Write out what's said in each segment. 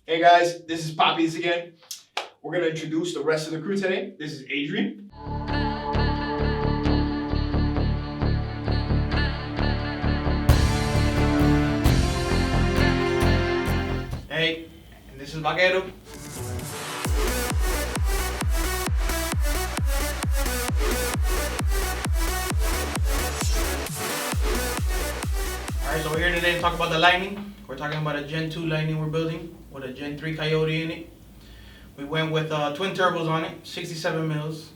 Hey guys, this is Papis again. We're gonna introduce the rest of the crew today. This is Adrian. Hey, and this is Vaquero. Alright, so we're here today to talk about the Lightning. We're talking about a Gen 2 Lightning we're building with a Gen 3 Coyote in it. We went with twin turbos on it, 67 mils.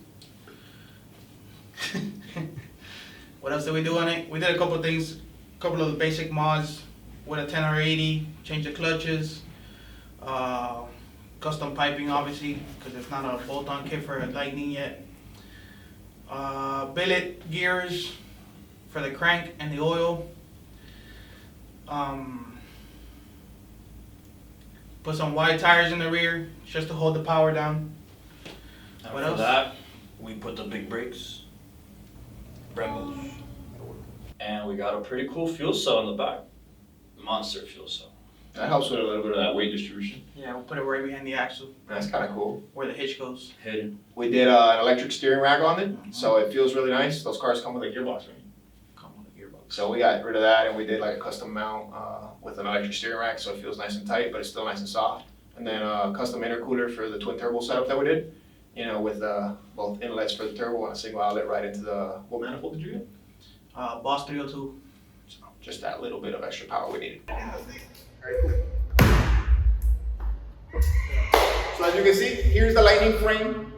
What else did we do on it? We did a couple of things, a couple of the basic mods with a 10R80, change the clutches, custom piping obviously, because it's not a bolt-on kit for a Lightning yet. Billet gears for the crank and the oil. Put some wide tires in the rear just to hold the power down. And What for else? that, we put the big brakes, Brembos, and we got a pretty cool fuel cell in the back, monster fuel cell. That helps with a little bit of that weight distribution. Yeah, we'll put it right behind the axle That's kind of cool. where the hitch goes. Hidden. We did an electric steering rack on it, so it feels really nice. Those cars come with a gearbox, right? Come on, the gearbox. So we got rid of that and we did like a custom mount with an electric steering rack, so it feels nice and tight, but it's still nice and soft. And then a custom intercooler for the twin turbo setup that we did, you know, with both inlets for the turbo and a single outlet right into the, what manifold did you get? Boss 302. So just that little bit of extra power we needed. So as you can see, here's the Lightning frame,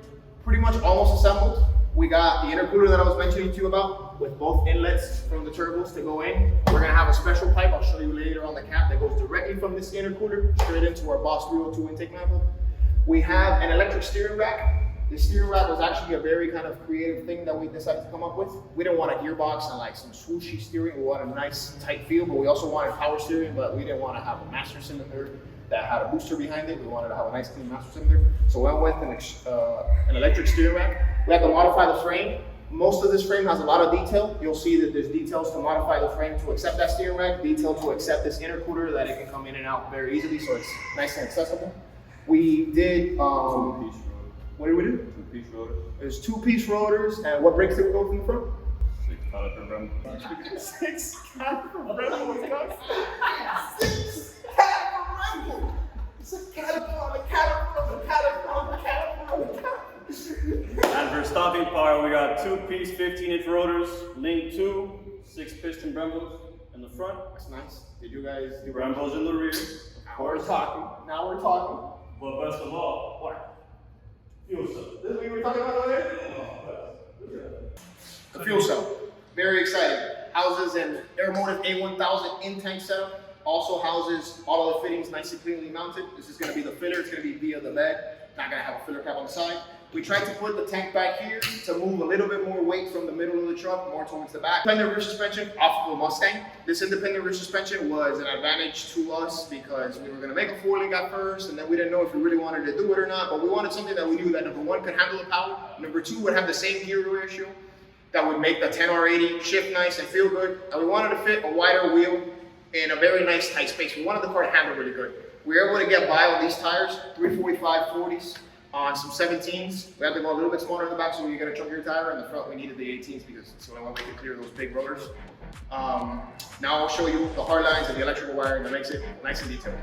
pretty much almost assembled. We got the intercooler that I was mentioning to you about with both inlets from the turbos to go in. We're gonna have a special pipe, I'll show you later on the cap, that goes directly from this intercooler straight into our Boss 302 intake manifold. We have an electric steering rack. The steering rack was actually a very kind of creative thing that we decided to come up with. We didn't want a gearbox and like some swooshy steering. We wanted a nice tight feel, but we also wanted power steering, but we didn't want to have a master cylinder that had a booster behind it. We wanted to have a nice clean master cylinder. So I went with an electric steering rack. We had to modify the frame. Most of this frame has a lot of detail. You'll see that there's details to modify the frame to accept that steering rack, detail to accept this intercooler that it can come in and out very easily, so it's nice and accessible. We did, what did we do? Two-piece rotors. There's two-piece rotors, and what brakes did we go from the front? 6 caliper Brembos. 6 caliper Brembos, guys. 6 caliper Brembos. It's a caliper on a caliper on a caliper on a caliper on a caliper. And for stopping power, we got 2-piece 15-inch rotors, Link 2, 6-piston Brembos in the front, That's nice. Did you guys do Brembos in the rear. Now we're talking. Now we're talking. But best of all, what? Fuel cell. This is what you were talking about over there? The fuel cell. Very exciting. Houses an Aeromotive A1000 in-tank setup. Also houses all of the fittings nicely cleanly mounted. This is going to be the filler. It's going to be via the bed. Not going to have a filler cap on the side. We tried to put the tank back here to move a little bit more weight from the middle of the truck more towards the back. Independent rear suspension off of a Mustang. This independent rear suspension was an advantage to us because we were going to make a 4-link at first, and then we didn't know if we really wanted to do it or not, but we wanted something that we knew that number one could handle the power, number two would have the same gear ratio, that would make the 10R80 shift nice and feel good, and we wanted to fit a wider wheel in a very nice tight space. We wanted the car to handle really good. We were able to get by on these tires, 345 40s. On some 17s, we had to go a little bit smaller in the back so we get a chunkier tire. In the front, we needed the 18s because it's the only way we could clear those big rotors. Now I'll show you the hard lines and the electrical wiring that makes it nice and detailed.